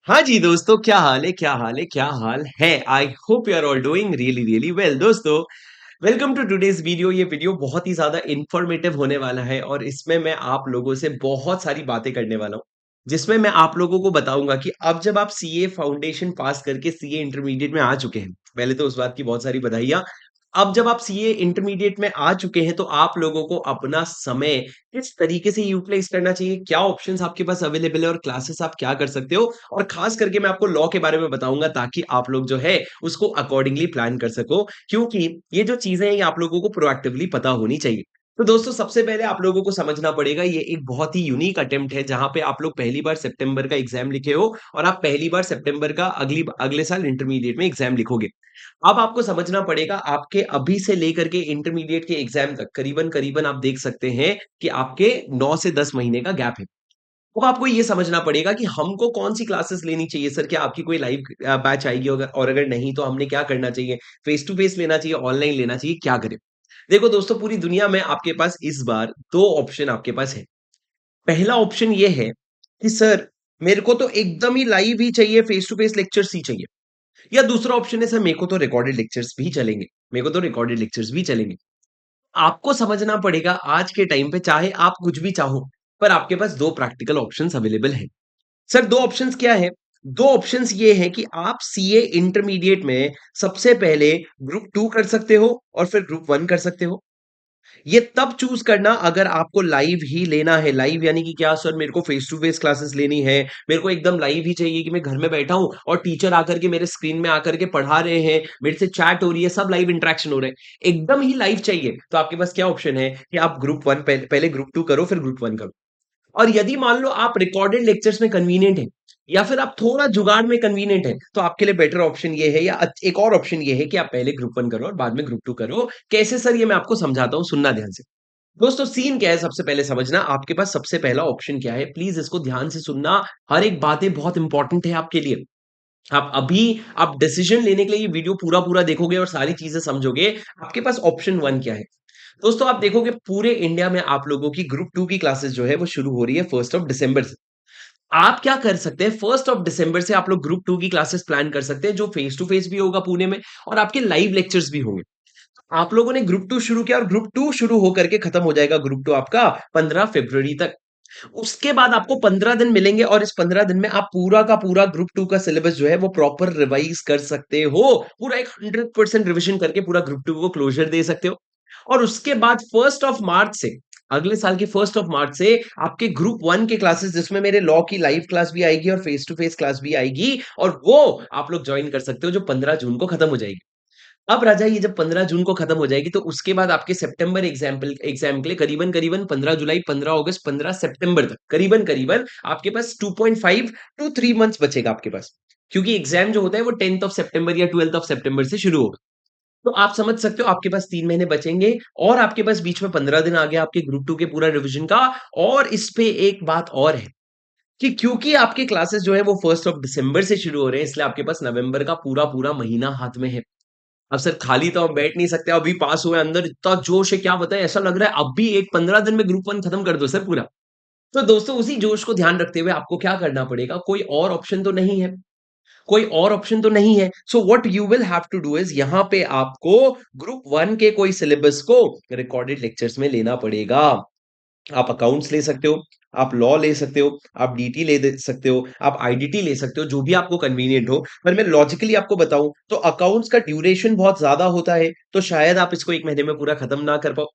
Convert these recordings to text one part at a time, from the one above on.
हाँ जी दोस्तों, क्या हाल है क्या हाल है क्या हाल है। I hope you are all doing really really well. दोस्तों, वेलकम टू टुडेज वीडियो। ये वीडियो बहुत ही ज्यादा इंफॉर्मेटिव होने वाला है और इसमें मैं आप लोगों से बहुत सारी बातें करने वाला हूँ, जिसमें मैं आप लोगों को बताऊंगा कि अब जब आप सीए फाउंडेशन पास करके सीए इंटरमीडिएट में आ चुके हैं, पहले तो उस बात की बहुत सारी बधाइयां। अब जब आप सीए इंटरमीडिएट में आ चुके हैं तो आप लोगों को अपना समय किस तरीके से यूटिलाइज करना चाहिए, क्या ऑप्शंस आपके पास अवेलेबल है और क्लासेस आप क्या कर सकते हो। और खास करके मैं आपको लॉ के बारे में बताऊंगा ताकि आप लोग जो है उसको अकॉर्डिंगली प्लान कर सको, क्योंकि ये जो चीजें हैं ये आप लोगों को प्रोएक्टिवली पता होनी चाहिए। तो दोस्तों, सबसे पहले आप लोगों को समझना पड़ेगा, ये एक बहुत ही यूनिक अटेम्प्ट है जहां पे आप लोग पहली बार सितंबर का एग्जाम लिखे हो और आप पहली बार सितंबर का अगले साल इंटरमीडिएट में एग्जाम लिखोगे। अब आपको समझना पड़ेगा, आपके अभी से लेकर के इंटरमीडिएट के एग्जाम तक करीबन करीबन आप देख सकते हैं कि आपके 9 से 10 महीने का गैप है। तो आपको ये समझना पड़ेगा कि हमको कौन सी क्लासेस लेनी चाहिए। सर, क्या आपकी कोई लाइव बैच आएगी? अगर नहीं तो हमने क्या करना चाहिए? फेस टू फेस लेना चाहिए, ऑनलाइन लेना चाहिए, क्या करें? देखो दोस्तों, पूरी दुनिया में आपके पास इस बार दो ऑप्शन आपके पास है। पहला ऑप्शन ये है कि सर, मेरे को तो एकदम ही लाइव ही चाहिए, फेस टू फेस लेक्चर्स ही चाहिए। या दूसरा ऑप्शन है, सर मेरे को तो रिकॉर्डेड लेक्चर्स भी चलेंगे, मेरे को तो रिकॉर्डेड लेक्चर्स भी चलेंगे। आपको समझना पड़ेगा, आज के टाइम पे चाहे आप कुछ भी चाहो, पर आपके पास दो प्रैक्टिकल ऑप्शंस अवेलेबल हैं। सर, दो ऑप्शंस क्या है? दो ऑप्शंस ये है कि आप सीए इंटरमीडिएट में सबसे पहले ग्रुप टू कर सकते हो और फिर ग्रुप वन कर सकते हो। ये तब चूज करना अगर आपको लाइव ही लेना है। लाइव यानी कि क्या? सर मेरे को फेस टू फेस क्लासेस लेनी है, मेरे को एकदम लाइव ही चाहिए कि मैं घर में बैठा हूं और टीचर आकर के मेरे स्क्रीन में आकर के पढ़ा रहे हैं, मेरे से चैट हो रही है, सब लाइव इंटरेक्शन हो रहे हैं, एकदम ही लाइव चाहिए। तो आपके पास क्या ऑप्शन है कि आप ग्रुप वन पहले ग्रुप टू करो फिर ग्रुप वन करो। और यदि मान लो आप रिकॉर्डेड लेक्चर्स में कन्वीनियंट है या फिर आप थोड़ा जुगाड़ में कन्वीनियंट है, तो आपके लिए बेटर ऑप्शन ये है, या एक और ऑप्शन ये है कि आप पहले ग्रुप वन करो और बाद में ग्रुप टू करो। कैसे सर? ये मैं आपको समझाता हूं, सुनना ध्यान से। दोस्तों, सीन क्या है सबसे पहले समझना। आपके पास सबसे पहला ऑप्शन क्या है, प्लीज इसको ध्यान से सुनना। हर एक बातें बहुत इंपॉर्टेंट है आपके लिए। आप डिसीजन लेने के लिए ये वीडियो पूरा पूरा देखोगे और सारी चीजें समझोगे। आपके पास ऑप्शन वन क्या है? दोस्तों, आप देखोगे पूरे इंडिया में आप लोगों की ग्रुप टू की क्लासेस जो है वो शुरू हो रही है 1 दिसंबर से। आप क्या कर सकते हैं, 1 दिसंबर से आप लोग ग्रुप टू की क्लासेस प्लान कर सकते हैं, जो फेस टू फेस भी होगा पुणे में और आपके लाइव लेक्चर्स भी होंगे। आप लोगों ने ग्रुप टू शुरू किया और ग्रुप टू शुरू होकर के खत्म हो जाएगा ग्रुप टू आपका 15 फरवरी तक। उसके बाद आपको 15 दिन मिलेंगे और इस 15 दिन में आप पूरा का पूरा ग्रुप टू का सिलेबस जो है वो प्रॉपर रिवाइज कर सकते हो। पूरा एक 100% रिविजन करके पूरा ग्रुप टू को क्लोजर दे सकते हो। और उसके बाद 1 मार्च से, अगले साल के 1 मार्च से आपके ग्रुप वन के क्लासेस, जिसमें मेरे लॉ की लाइव क्लास भी आएगी और फेस टू फेस क्लास भी आएगी, और वो आप लोग ज्वाइन कर सकते हो, जो 15 जून को खत्म हो जाएगी। अब राजा, ये जब 15 जून को खत्म हो जाएगी तो उसके बाद आपके सितंबर एग्जाम के लिए करीबन करीबन 15 जुलाई, 15 अगस्त, 15 सितंबर तक करीबन करीबन आपके पास 2.5 to 3 मंथ्स बचेगा आपके पास, क्योंकि एग्जाम जो होता है वो 10th ऑफ सितंबर या 12th ऑफ सितंबर से शुरू होगा। तो आप समझ सकते हो, आपके पास 3 महीने बचेंगे और आपके पास बीच में 15 दिन आ गया आपके ग्रुप टू के पूरा रिविजन का। और इस पे एक बात और है कि क्योंकि आपके क्लासेस जो है वो 1 दिसंबर से शुरू हो रहे हैं, इसलिए आपके पास नवंबर का पूरा पूरा महीना हाथ में है। अब सर, खाली तो हम बैठ नहीं सकते, अभी पास हुए, अंदर इतना जोश है, क्या बताएं, ऐसा लग रहा है अब भी एक 15 दिन में ग्रुप वन खत्म कर दो सर पूरा। तो दोस्तों, उसी जोश को ध्यान रखते हुए आपको क्या करना पड़ेगा, कोई और ऑप्शन तो नहीं है, कोई और ऑप्शन तो नहीं है। So what you will have to do is, यहाँ पे आपको ग्रुप वन के कोई सिलेबस को रिकॉर्डेड लेक्चर्स में लेना पड़ेगा। आप अकाउंट्स ले सकते हो, आप लॉ ले सकते हो, आप डीटी सकते हो, आप आईडीटी ले सकते हो, जो भी आपको कन्वीनियंट हो। पर मैं लॉजिकली आपको बताऊं तो अकाउंट्स का ड्यूरेशन बहुत ज्यादा होता है, तो शायद आप इसको 1 महीने में पूरा खत्म ना कर पाओ।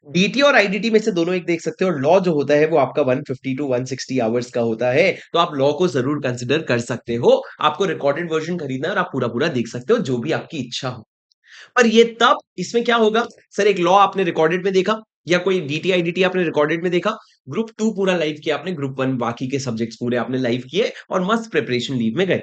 डीटी और आईडीटी में से दोनों एक देख सकते हो। लॉ जो होता है वो आपका 150 to 160 आवर्स का होता है, तो आप लॉ को जरूर कंसिडर कर सकते हो। आपको रिकॉर्डेड वर्जन खरीदना है और आप पूरा पूरा देख सकते हो, जो भी आपकी इच्छा हो। पर ये तब, इसमें क्या होगा, सर एक लॉ आपने रिकॉर्डेड में देखा या कोई डीटी आईडीटी आपने रिकॉर्डेड में देखा, ग्रुप टू पूरा लाइव किया आपने, ग्रुप वन बाकी के सब्जेक्ट्स पूरे आपने लाइव किए और मस्त प्रिपरेशन लीव में गए।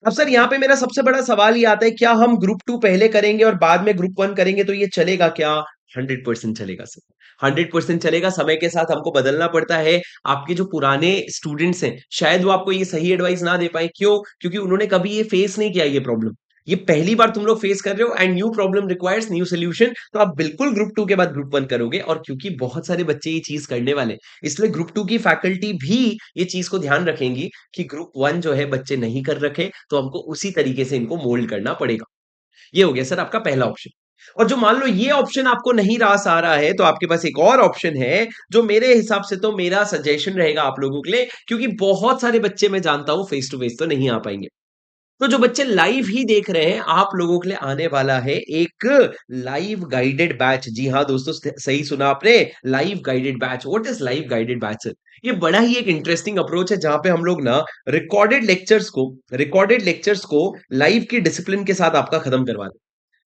अब सर, यहाँ पे मेरा सबसे बड़ा सवाल ये आता है, क्या हम ग्रुप टू पहले करेंगे और बाद में ग्रुप वन करेंगे तो ये चलेगा क्या? 100% चलेगा सर, 100% चलेगा। समय के साथ हमको बदलना पड़ता है। आपके जो पुराने स्टूडेंट्स हैं, शायद वो आपको ये सही एडवाइस ना दे पाए, क्यों? क्योंकि उन्होंने कभी ये फेस नहीं किया ये प्रॉब्लम। ये पहली बार तुम लोग फेस कर रहे हो and new problem requires new solution, तो आप बिल्कुल ग्रुप टू के बाद ग्रुप वन करोगे। और क्योंकि बहुत सारे बच्चे ये चीज करने वाले, इसलिए ग्रुप टू की फैकल्टी भी ये चीज को ध्यान रखेंगी कि ग्रुप वन जो है बच्चे नहीं कर रखे, तो हमको उसी तरीके से इनको मोल्ड करना पड़ेगा। ये हो गया सर आपका पहला ऑप्शन। और जो मान लो ये ऑप्शन आपको नहीं रास आ रहा है, तो आपके पास एक और ऑप्शन है, जो मेरे हिसाब से तो मेरा सजेशन रहेगा आप लोगों के लिए, क्योंकि बहुत सारे बच्चे मैं जानता हूं फेस टू फेस तो नहीं आ पाएंगे। तो जो बच्चे लाइव ही देख रहे हैं, आप लोगों के लिए आने वाला है एक लाइव गाइडेड बैच। जी हाँ दोस्तों, सही सुना आपने, live guided batch. What is live guided batch? ये बड़ा ही एक इंटरेस्टिंग अप्रोच है, जहां पे हम लोग ना रिकॉर्डेड लेक्चर्स को लाइव की डिसिप्लिन के साथ आपका खत्म करवा दें।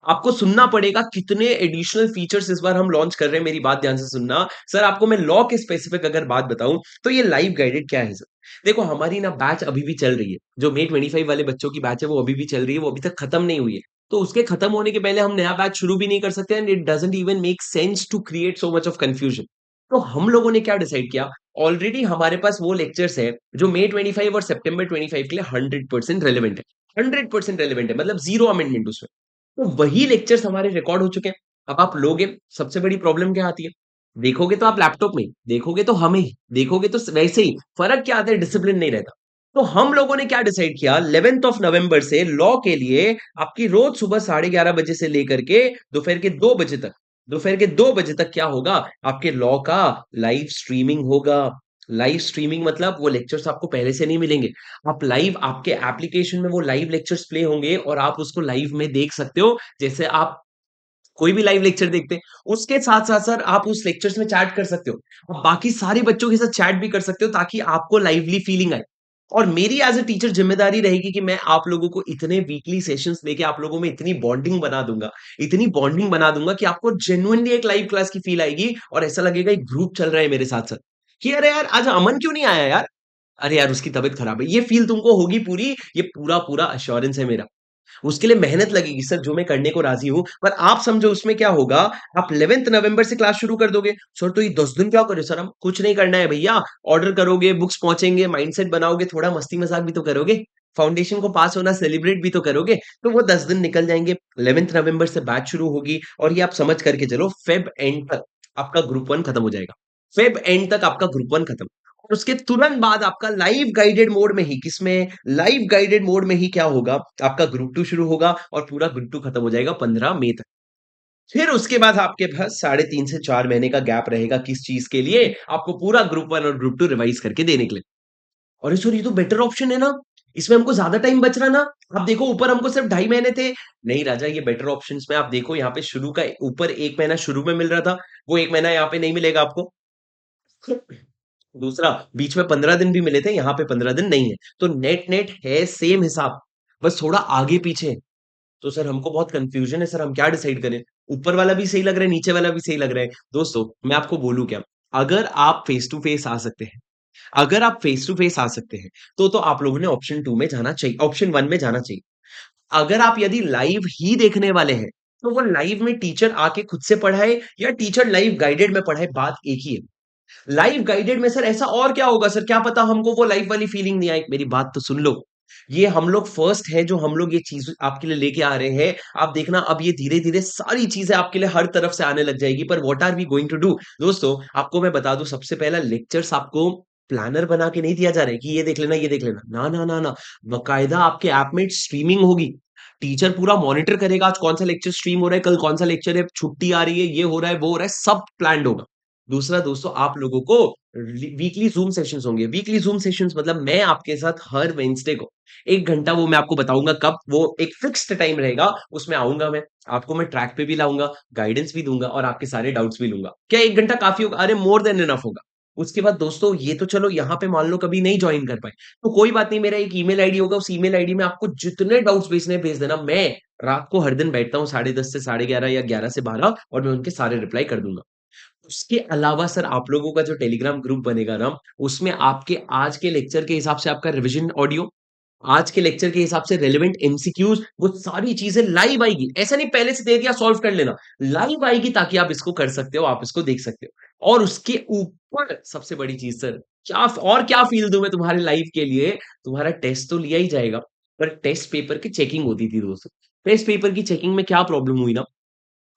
आपको सुनना पड़ेगा कितने एडिशनल फीचर्स इस बार हम लॉन्च कर रहे हैं। मेरी बात ध्यान से सुनना सर, आपको मैं लॉ के स्पेसिफिक अगर बात बताऊं, तो ये लाइव गाइडेड क्या है सर? देखो, हमारी ना बैच अभी भी चल रही है, जो मे 25 वाले बच्चों की बैच है वो अभी भी चल रही है, वो अभी तक खत्म नहीं हुई है। तो उसके खत्म होने के पहले हम नया बैच शुरू भी नहीं कर सकते, and it doesn't even make sense to create so much of confusion. तो हम लोगों ने क्या डिसाइड किया, ऑलरेडी हमारे पास वो लेक्चर्स है जो मे 25 और सितंबर 25 के लिए 100% रेलिवेंट है। 100% रेलिवेंट है, मतलब जीरो अमेंडमेंट उसमें। तो वही लेक्चर्स हमारे रिकॉर्ड हो चुके हैं। अब आप लोगे, सबसे बड़ी प्रॉब्लम क्या आती है? देखोगे तो आप लैपटॉप में ही, देखोगे तो हमें ही, देखोगे तो वैसे ही, फर्क क्या आता है? डिसिप्लिन नहीं रहता। तो हम लोगों ने क्या डिसाइड किया, 11th ऑफ नवंबर से लॉ के लिए आपकी रोज सुबह 11:30 बजे से लेकर के दोपहर के 2 बजे तक क्या होगा, आपके लॉ का लाइव स्ट्रीमिंग होगा। लाइव स्ट्रीमिंग मतलब वो लेक्चर्स आपको पहले से नहीं मिलेंगे। आप लाइव, आपके एप्लीकेशन में वो लाइव लेक्चर्स प्ले होंगे और आप उसको लाइव में देख सकते हो, जैसे आप कोई भी लाइव लेक्चर देखते हैं। उसके साथ साथ सर आप उस लेक्चर्स में चैट कर सकते हो, और बाकी सारे बच्चों के साथ चैट भी कर सकते हो, ताकि आपको लाइवली फीलिंग आए। और मेरी एज अ टीचर जिम्मेदारी रहेगी कि मैं आप लोगों को इतने वीकली सेशंस देके आप लोगों में इतनी बॉन्डिंग बना दूंगा कि आपको जेन्युइनली एक लाइव क्लास की फील आएगी, और ऐसा लगेगा एक ग्रुप चल रहा है मेरे साथ साथ, कि अरे यार आज अमन क्यों नहीं आया यार, अरे यार उसकी तबीयत खराब है। ये फील तुमको होगी पूरी, ये पूरा पूरा अश्योरेंस है मेरा। उसके लिए मेहनत लगेगी सर, जो मैं करने को राजी हूं, पर आप समझो उसमें क्या होगा। आप 11th नवंबर से क्लास शुरू कर दोगे सर, तो ये 10 दिन क्या करे सर? हम कुछ नहीं करना है भैया। ऑर्डर करोगे, बुक्स पहुंचेंगे, माइंडसेट बनाओगे, थोड़ा मस्ती मजाक भी तो करोगे, फाउंडेशन को पास होना सेलिब्रेट भी तो करोगे। तो वो 10 दिन निकल जाएंगे। 11th नवंबर से बैच शुरू होगी, और ये आप समझ करके चलो, फेब एंड तक आपका ग्रुप वन खत्म हो जाएगा। फेब एंड तक आपका ग्रुप वन खत्म। और उसके तुरंत बाद आपका लाइव गाइडेड मोड में ही, किसमें? लाइव गाइडेड मोड में ही क्या होगा, आपका ग्रुप टू शुरू होगा, और पूरा ग्रुप टू खत्म हो जाएगा 15 मई तक। फिर उसके बाद आपके पास 3.5 से 4 महीने का गैप रहेगा, किस चीज के लिए? आपको पूरा ग्रुप वन और ग्रुप टू रिवाइज करके देने के लिए। और सर ये तो बेटर ऑप्शन है ना, इसमें हमको ज्यादा टाइम बच रहा ना। आप देखो, ऊपर हमको सिर्फ 2.5 महीने थे। नहीं राजा, ये बेटर ऑप्शंस में आप देखो, यहाँ पे शुरू का ऊपर 1 महीना शुरू में मिल रहा था, वो 1 महीना यहाँ पे नहीं मिलेगा आपको। दूसरा, बीच में 15 दिन भी मिले थे, यहाँ पे 15 दिन नहीं है। तो नेट नेट है सेम हिसाब, बस थोड़ा आगे पीछे है। तो सर हमको बहुत कंफ्यूजन है सर, हम क्या डिसाइड करें? ऊपर वाला भी सही लग रहा है, नीचे वाला भी सही लग रहा है। दोस्तों मैं आपको बोलूं क्या, अगर आप फेस टू फेस आ सकते हैं, अगर आप फेस टू फेस आ सकते हैं, तो आप लोगों ने ऑप्शन टू में जाना चाहिए, ऑप्शन वन में जाना चाहिए। अगर आप यदि लाइव ही देखने वाले हैं, तो वो लाइव में टीचर आके खुद से पढ़ाए या टीचर लाइव गाइडेड में पढ़ाए, बात एक ही है। लाइव गाइडेड में सर ऐसा और क्या होगा सर, क्या पता हमको वो लाइव वाली फीलिंग नहीं आई। मेरी बात तो सुन लो, ये हम लोग फर्स्ट है जो हम लोग ये चीज आपके लिए लेके आ रहे हैं। आप देखना, अब ये धीरे धीरे सारी चीजें आपके लिए हर तरफ से आने लग जाएगी। पर what are we going to do? दोस्तों आपको मैं बता दूं, सबसे पहला लेक्चर्स आपको प्लानर बना के नहीं दिया जा रहा है कि ये देख लेना, ये देख लेना, ना ना ना ना। बकायदा आपके ऐप में स्ट्रीमिंग होगी। टीचर पूरा मॉनिटर करेगा, आज कौन सा लेक्चर स्ट्रीम हो रहा है, कल कौन सा लेक्चर है, छुट्टी आ रही है, ये हो रहा है, वो हो रहा है, सब प्लान्ड होगा। दूसरा दोस्तों, आप लोगों को वीकली जूम सेशंस होंगे। वीकली जूम सेशंस मतलब मैं आपके साथ हर वेडनेसडे को 1 घंटा, वो मैं आपको बताऊंगा कब, वो एक फिक्स्ड टाइम रहेगा, उसमें आऊंगा मैं, आपको मैं ट्रैक पे भी लाऊंगा, गाइडेंस भी दूंगा, और आपके सारे डाउट्स भी लूंगा। क्या 1 घंटा काफी होगा? अरे मोर देन इनफ होगा। उसके बाद दोस्तों, ये तो चलो यहाँ पे मान लो कभी नहीं ज्वाइन कर पाए, तो कोई बात नहीं, मेरा एक ईमेल आईडी होगा, उस ईमेल आईडी में आपको जितने डाउट्स भेजने हैं भेज देना। मैं रात को हर दिन बैठता हूँ 10:30 से 11:30 या 11 से 12, और मैं उनके सारे रिप्लाई कर दूंगा। उसके अलावा सर आप लोगों का जो टेलीग्राम ग्रुप बनेगा ना, उसमें आपके आज के लेक्चर के हिसाब से आपका रिवीजन ऑडियो, आज के लेक्चर के हिसाब से रेलेवेंट एमसीक्यूज, वो सारी चीजें लाइव आएगी। ऐसा नहीं पहले से दे दिया सॉल्व कर लेना, लाइव आएगी, ताकि आप इसको कर सकते हो, आप इसको देख सकते हो। और उसके ऊपर सबसे बड़ी चीज सर, क्या फील दूं मैं तुम्हारे लाइफ के लिए? तुम्हारा टेस्ट तो लिया ही जाएगा, पर टेस्ट पेपर की चेकिंग होती थी दोस्तों। टेस्ट पेपर की चेकिंग में क्या प्रॉब्लम हुई ना,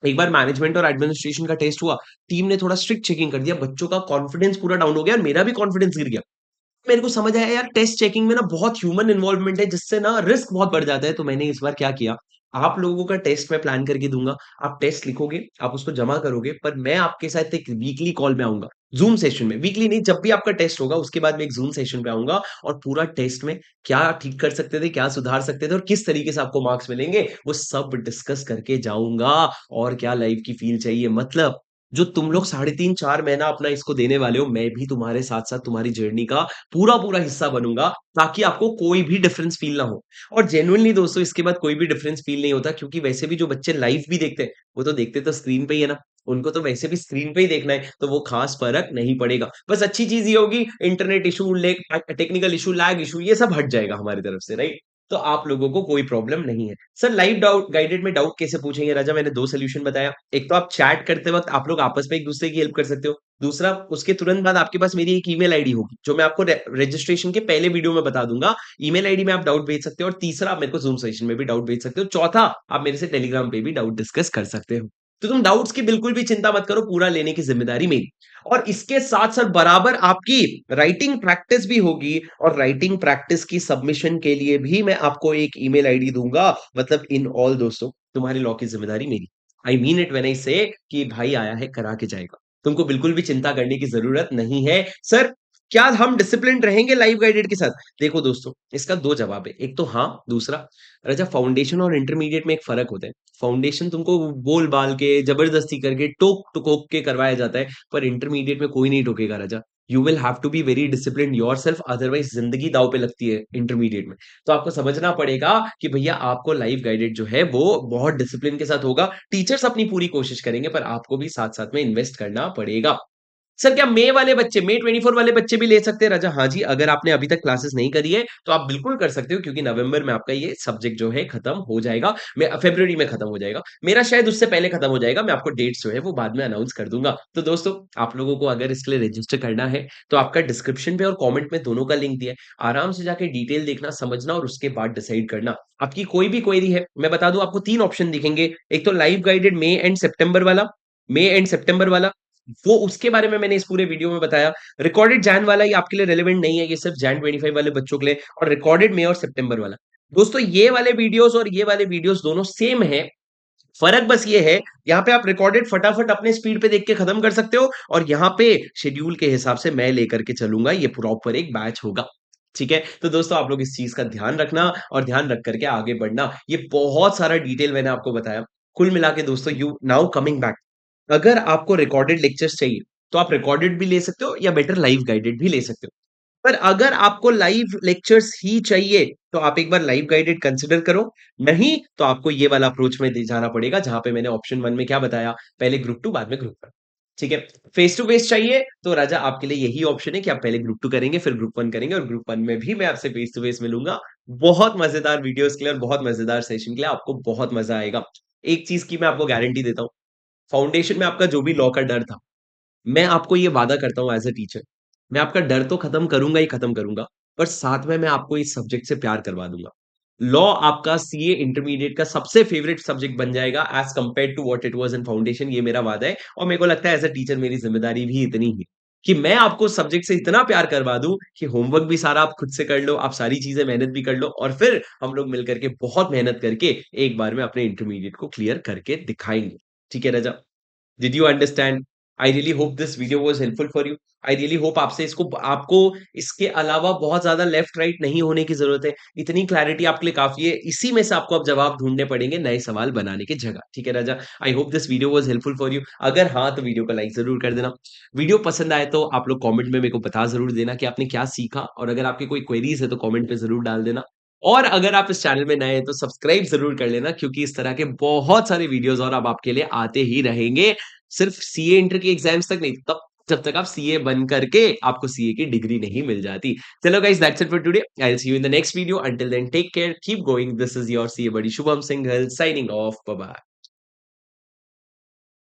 एक बार मैनेजमेंट और एडमिनिस्ट्रेशन का टेस्ट हुआ, टीम ने थोड़ा स्ट्रिक्ट चेकिंग कर दिया, बच्चों का कॉन्फिडेंस पूरा डाउन हो गया और मेरा भी कॉन्फिडेंस गिर गया। मेरे को समझ आया यार टेस्ट चेकिंग में ना बहुत ह्यूमन इन्वॉल्वमेंट है जिससे ना रिस्क बहुत बढ़ जाता है। तो मैंने इस बार क्या किया, आप लोगों का टेस्ट मैं प्लान करके दूंगा, आप टेस्ट लिखोगे, आप उसको जमा करोगे, पर मैं आपके साथ एक वीकली कॉल में आऊंगा, जूम सेशन में। वीकली नहीं, जब भी आपका टेस्ट होगा उसके बाद मैं एक जूम सेशन पे आऊंगा और पूरा टेस्ट में क्या ठीक कर सकते थे, क्या सुधार सकते थे और किस तरीके से आपको मार्क्स मिलेंगे, वो सब डिस्कस करके जाऊंगा। और क्या लाइफ की फील चाहिए, मतलब जो तुम लोग 3.5-4 महीना अपना इसको देने वाले हो, मैं भी तुम्हारे साथ-साथ तुम्हारी जर्नी का पूरा-पूरा हिस्सा बनूँगा, ताकि आपको कोई भी डिफरेंस फ़ील ना हो। और जेन्युइनली दोस्तों इसके बाद कोई भी डिफरेंस फ़ील नहीं होता, क्योंकि वैसे भी जो बच्चे लाइव भी देखते हैं, वो तो देखते तो स्क्रीन पे ही है ना, उनको तो वैसे भी स्क्रीन पे ही देखना है, तो वो खास फ़र्क नहीं पड़ेगा। बस अच्छी चीज़ ये होगी, internet issue, technical issue, lag issue, ये सब हट जाएगा हमारी तरफ से, राइट? तो आप लोगों को कोई प्रॉब्लम नहीं है। सर लाइव डाउट गाइडेड में डाउट कैसे पूछेंगे राजा? मैंने 2 सॉल्यूशन बताया। एक तो आप चैट करते वक़्त आप लोग आपस में एक-दूसरे की हेल्प कर सकते हो। दूसरा, उसके तुरंत बाद आपके पास मेरी एक ईमेल आईडी होगी, जो मैं आपको रजिस्ट्रेशन के पहले वीडियो में बता दूँगा। ईमेल आईडी में आप डाउट भेज सकते हो और तीसरा आप मेरे को ज़ूम सेशन में भी डाउट भेज सकते हो। चौथा, आप मेरे से टेलीग्राम पे भी डाउट डिस्कस कर सकते हो। तो तुम डाउट्स की बिल्कुल भी चिंता मत करो, पूरा लेने की ज़िम्मेदारी मेरी। और इसके साथ-साथ बराबर आपकी राइटिंग प्रैक्टिस भी होगी और राइटिंग प्रैक्टिस की सबमिशन के लिए भी मैं आपको एक ईमेल आईडी दूँगा। मतलब इन ऑल दोस्तों, तुम्हारे लॉ की ज़िम्मेदारी मेरी। I mean it when I से कि भाई आया है करा के जाएगा। तुमको बिल्कुल भी चिंता करने की ज़रूरत नहीं है। सर, क्या हम डिसिप्लिन्ड रहेंगे लाइव गाइडेड के साथ? देखो दोस्तों, इसका 2 जवाब है। एक तो हाँ, दूसरा राजा फाउंडेशन और इंटरमीडिएट में एक फ़र्क होता है। फाउंडेशन तुमको बोल-बाल के, ज़बरदस्ती करके, टोक-टोक के करवाया जाता है, पर इंटरमीडिएट में कोई नहीं टोकेगा राजा। You will have to be very disciplined yourself, otherwise ज़िंदगी दाँव पे लगती है इंटरमीडिएट में। तो आपको समझना पड़ेगा कि भैया आपको लाइफ गाइडेड जो है वो बहुत डिसिप्लिन के साथ होगा। टीचर्स अपनी पूरी कोशिश करेंगे, पर आपको भी साथ-साथ में इन्वेस्ट करना पड़ेगा। सर क्या मे वाले बच्चे, मे 24 वाले बच्चे भी ले सकते हैं राजा? हाँ जी, अगर आपने अभी तक क्लासेस नहीं करी है, तो आप बिल्कुल कर सकते हो, क्योंकि नवंबर में आपका ये सब्जेक्ट जो है खत्म हो जाएगा। फरवरी में खत्म हो जाएगा। मेरा शायद उससे पहले खत्म हो जाएगा। मैं आपको डेट्स जो है वो बाद में अनाउंस कर दूँगा। तो दोस्तों, आप लोगों को अगर इसके लिए रजिस्टर करना है, तो आपका डिस्क्रिप्शन पे और कमेंट में दोनों का लिंक दिया है। आराम से जाके डिटेल देखना, समझना और उसके बाद डिसाइड करना। आपकी कोई भी क्वेरी है, मैं बता दूँ आपको 3 ऑप्शन दिखेंगे। एक तो लाइव गाइडेड मे एंड सितंबर वाला, वो उसके बारे में मैंने इस पूरे वीडियो में बताया। रिकॉर्डेड जैन वाला ये आपके लिए रिलेवेंट नहीं है, ये सिर्फ जैन 25 वाले बच्चों के लिए, और रिकॉर्डेड मई और सितंबर वाला। दोस्तों ये वाले वीडियोस और ये वाले वीडियोस दोनों सेम है। फ़र्क बस ये है, यहाँ पे आप रिकॉर्डेड फटाफट अपने स्पीड पे देख के खत्म कर सकते हो और यहाँ पे शेड्यूल के हिसाब से मैं लेकर के चलूँगा, ये प्रॉपर एक बैच होगा। ठीक है? तो दोस्तों आप लोग इस चीज़ का ध्यान रखना और ध्यान रख कर के आगे बढ़ना। ये बहुत सारा डिटेल मैंने आपको बताया। कुल मिला के दोस्तों, यू नाउ कमिंग बैक, अगर आपको रिकॉर्डेड लेक्चर्स चाहिए, तो आप रिकॉर्डेड भी ले सकते हो या बेटर लाइव गाइडेड भी ले सकते हो। पर अगर आपको लाइव लेक्चर्स ही चाहिए, तो आप एक बार लाइव गाइडेड कंसिडर करो। नहीं, तो आपको ये वाला अप्रोच में दे जाना पड़ेगा, जहाँ पे मैंने ऑप्शन 1 में क्या बताया, पहले ग्रुप 2 बाद में ग्रुप 1। ठीक है? फेस टू फेस चाहिए, तो राजा आपके लिए यही ऑप्शन है कि आप पहले ग्रुप 2 करेंगे, फिर ग्रुप 1 करेंगे और ग्रुप 1 में भी मैं आपसे फेस टू फेस मिलूँगा। बहुत मज़ेदार वीडियोज़ के लिए और बहुत मज़ेदार सेशन के लिए, आपको बहुत मज़ा आएगा। एक चीज़ की मैं आपको गारंटी देता हूँ, फाउंडेशन में आपका जो भी लॉ का डर था, मैं आपको ये वादा करता हूँ एज़ अ टीचर, मैं आपका डर तो खत्म करूँगा ही खत्म करूँगा, पर साथ में मैं आपको इस सब्जेक्ट से प्यार करवा दूँगा। लॉ आपका सीए इंटरमीडिएट का सबसे फेवरेट सब्जेक्ट बन जाएगा as compared to what it was in foundation, ये मेरा वादा है और मेरे को लगता है एज़ अ टीचर मेरी ज़िम्मेदारी भी इतनी ही है, कि मैं आपको सब्जेक्ट से इतना प्यार करवा दूँ कि होमवर्क भी सारा आप खुद से कर लो, आप सारी चीज़ें मेहनत भी कर लो और फिर हम लोग मिल कर के बहुत मेहनत करके एक बार में अपने इंटरमीडिएट को क्लियर करके दिखाएँगे। ठीक है रजा? Did you understand? I really hope this video was helpful for you. I really hope आपसे इसको आपको इसके अलावा बहुत ज़्यादा लेफ्ट राइट नहीं होने की ज़रूरत है। इतनी क्लैरिटी आपके लिए काफ़ी है। इसी में से आपको अब जवाब ढूँढने पड़ेंगे नए सवाल बनाने की जगह। ठीक है राजा? I hope this video was helpful for you. अगर हाँ, तो वीडियो को लाइक ज़रूर कर देना। वीडियो पसंद आए तो आप लोग कमेंट में मेरे को बता ज़रूर देना कि आपने क्या सीखा और अगर आपकी कोई क्वेरीज़ है तो कमेंट पे ज़रूर डाल देना। और अगर आप इस चैनल में नए हैं तो सब्सक्राइब ज़रूर कर लेना, क्योंकि इस तरह के बहुत सारे वीडियोज़ और अब आपके लिए आते ही रहेंगे। सिर्फ सीए इंटर की एग्जाम्स तक नहीं, तब जब तक आप सीए बन करके आपको सीए की डिग्री नहीं मिल जाती। चलो guys, that's it for today. I will see you in the next video. Until then take care, keep going. This is your CA buddy Shubham Singhal signing off. Bye bye.